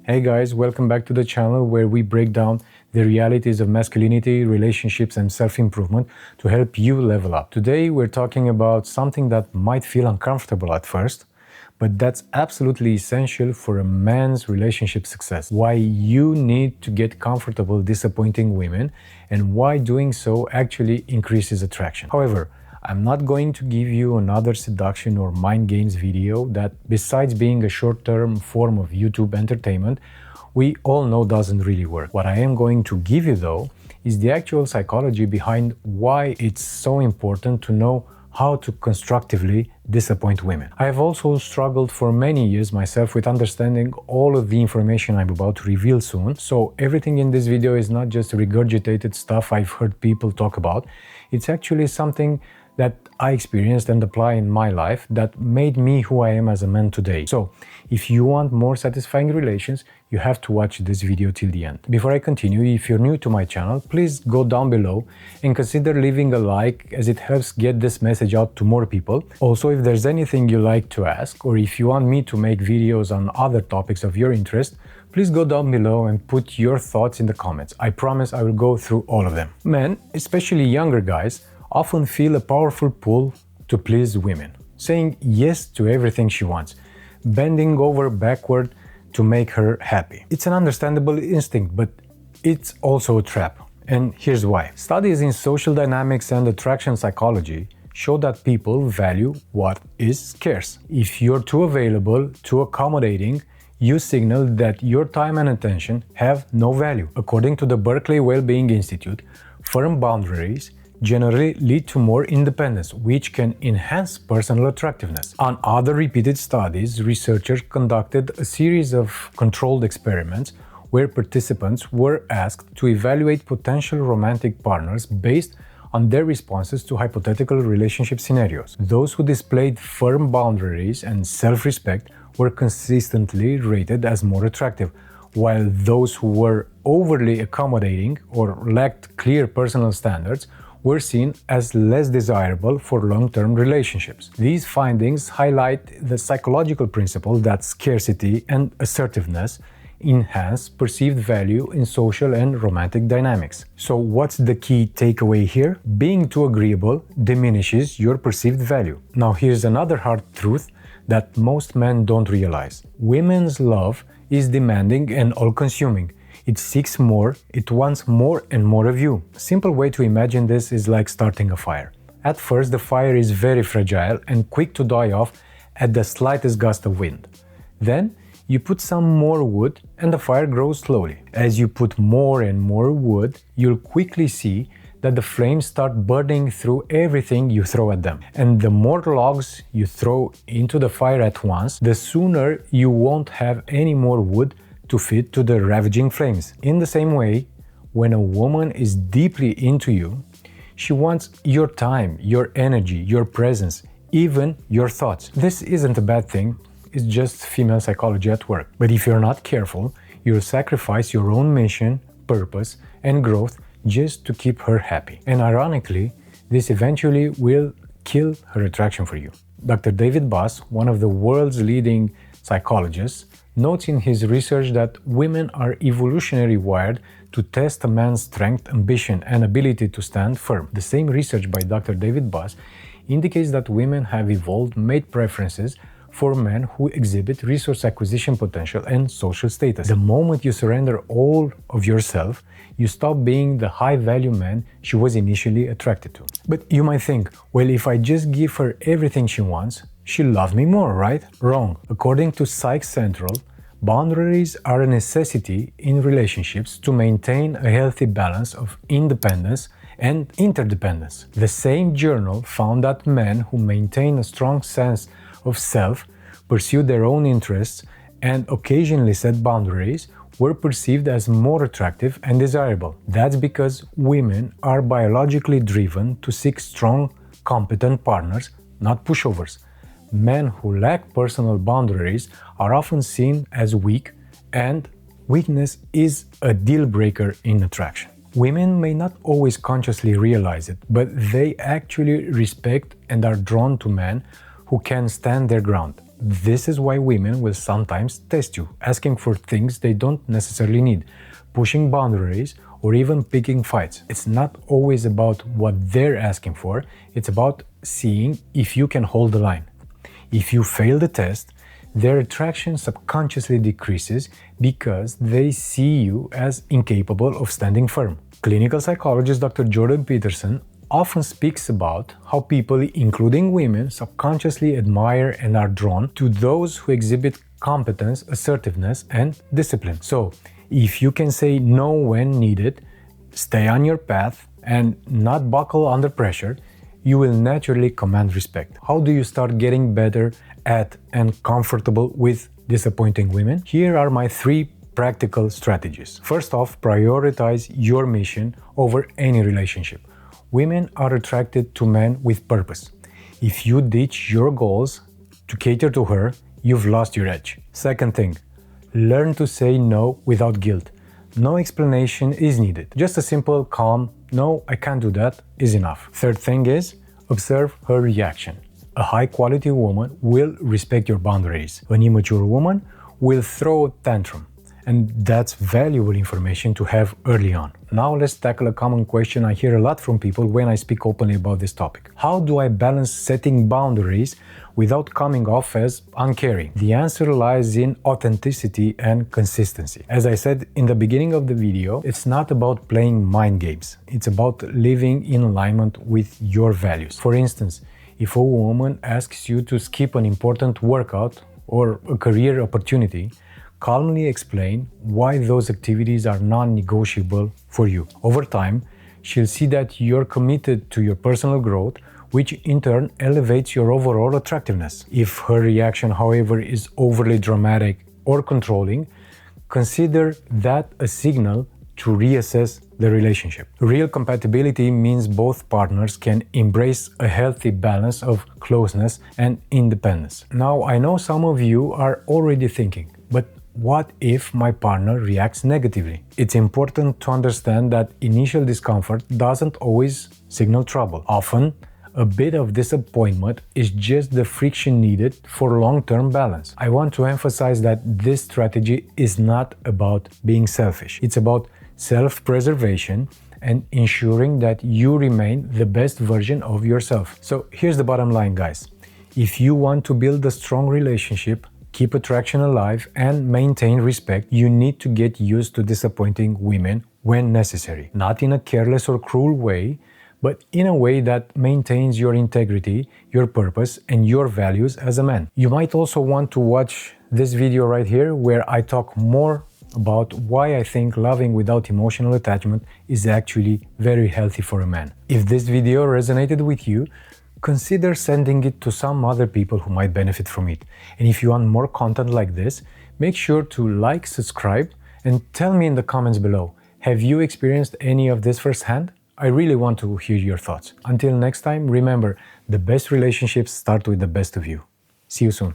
Hey guys, welcome back to the channel where we break down the realities of masculinity, relationships, and self-improvement to help you level up. Today we're talking about something that might feel uncomfortable at first, but that's absolutely essential for a man's relationship success. Why you need to get comfortable disappointing women and why doing so actually increases attraction. However, I'm not going to give you another seduction or mind games video that, besides being a short-term form of YouTube entertainment, we all know doesn't really work. What I am going to give you though is the actual psychology behind why it's so important to know how to constructively disappoint women. I have also struggled for many years myself with understanding all of the information I'm about to reveal soon, so everything in this video is not just regurgitated stuff I've heard people talk about. It's actually something that I experienced and apply in my life that made me who I am as a man today. So, if you want more satisfying relations, you have to watch this video till the end. Before I continue, if you're new to my channel, please go down below and consider leaving a like, as it helps get this message out to more people. Also, if there's anything you like to ask, or if you want me to make videos on other topics of your interest, please go down below and put your thoughts in the comments. I promise I will go through all of them. Men, especially younger guys, often feel a powerful pull to please women, saying yes to everything she wants, bending over backward to make her happy. It's an understandable instinct, but it's also a trap. And here's why. Studies in social dynamics and attraction psychology show that people value what is scarce. If you're too available, too accommodating, you signal that your time and attention have no value. According to the Berkeley Wellbeing Institute, firm boundaries generally lead to more independence, which can enhance personal attractiveness. On other repeated studies, researchers conducted a series of controlled experiments where participants were asked to evaluate potential romantic partners based on their responses to hypothetical relationship scenarios. Those who displayed firm boundaries and self-respect were consistently rated as more attractive, while those who were overly accommodating or lacked clear personal standards were seen as less desirable for long-term relationships. These findings highlight the psychological principle that scarcity and assertiveness enhance perceived value in social and romantic dynamics. So what's the key takeaway here? Being too agreeable diminishes your perceived value. Now here's another hard truth that most men don't realize. Women's love is demanding and all-consuming. It seeks more, it wants more and more of you. A simple way to imagine this is like starting a fire. At first, the fire is very fragile and quick to die off at the slightest gust of wind. Then, you put some more wood and the fire grows slowly. As you put more and more wood, you'll quickly see that the flames start burning through everything you throw at them. And the more logs you throw into the fire at once, the sooner you won't have any more wood to fit to the ravaging flames. In the same way, when a woman is deeply into you, she wants your time, your energy, your presence, even your thoughts. This isn't a bad thing, it's just female psychology at work. But if you're not careful, you'll sacrifice your own mission, purpose, and growth just to keep her happy. And ironically, this eventually will kill her attraction for you. Dr. David Buss, one of the world's leading psychologists, notes in his research that women are evolutionary wired to test a man's strength, ambition, and ability to stand firm. The same research by Dr. David Buss indicates that women have evolved mate preferences for men who exhibit resource acquisition potential and social status. The moment you surrender all of yourself, you stop being the high-value man she was initially attracted to. But you might think, well, if I just give her everything she wants, she'll love me more, right? Wrong. According to Psych Central, boundaries are a necessity in relationships to maintain a healthy balance of independence and interdependence. The same journal found that men who maintain a strong sense of self, pursue their own interests, and occasionally set boundaries were perceived as more attractive and desirable. That's because women are biologically driven to seek strong, competent partners, not pushovers. Men who lack personal boundaries are often seen as weak, and weakness is a deal breaker in attraction. Women may not always consciously realize it, but they actually respect and are drawn to men who can stand their ground. This is why women will sometimes test you, asking for things they don't necessarily need, pushing boundaries, or even picking fights. It's not always about what they're asking for, it's about seeing if you can hold the line. If you fail the test, their attraction subconsciously decreases because they see you as incapable of standing firm. Clinical psychologist Dr. Jordan Peterson often speaks about how people, including women, subconsciously admire and are drawn to those who exhibit competence, assertiveness, and discipline. So, if you can say no when needed, stay on your path, and not buckle under pressure, you will naturally command respect. How do you start getting better at and comfortable with disappointing women? Here are my 3 practical strategies. First off, prioritize your mission over any relationship. Women are attracted to men with purpose. If you ditch your goals to cater to her, you've lost your edge. Second thing, learn to say no without guilt. No explanation is needed. Just a simple, calm, "No, I can't do that," is enough. Third thing is, observe her reaction. A high-quality woman will respect your boundaries. An immature woman will throw a tantrum. And that's valuable information to have early on. Now let's tackle a common question I hear a lot from people when I speak openly about this topic. How do I balance setting boundaries without coming off as uncaring? The answer lies in authenticity and consistency. As I said in the beginning of the video, it's not about playing mind games. It's about living in alignment with your values. For instance, if a woman asks you to skip an important workout or a career opportunity, calmly explain why those activities are non-negotiable for you. Over time, she'll see that you're committed to your personal growth, which in turn elevates your overall attractiveness. If her reaction, however, is overly dramatic or controlling, consider that a signal to reassess the relationship. Real compatibility means both partners can embrace a healthy balance of closeness and independence. Now, I know some of you are already thinking, but what if my partner reacts negatively? It's important to understand that initial discomfort doesn't always signal trouble. Often, a bit of disappointment is just the friction needed for long-term balance. I want to emphasize that this strategy is not about being selfish. It's about self-preservation and ensuring that you remain the best version of yourself. So here's the bottom line, guys. If you want to build a strong relationship, keep attraction alive, and maintain respect, you need to get used to disappointing women when necessary. Not in a careless or cruel way, but in a way that maintains your integrity, your purpose, and your values as a man. You might also want to watch this video right here, where I talk more about why I think loving without emotional attachment is actually very healthy for a man. If this video resonated with you, consider sending it to some other people who might benefit from it. And if you want more content like this, make sure to like, subscribe, and tell me in the comments below, have you experienced any of this firsthand? I really want to hear your thoughts. Until next time, remember, the best relationships start with the best of you. See you soon.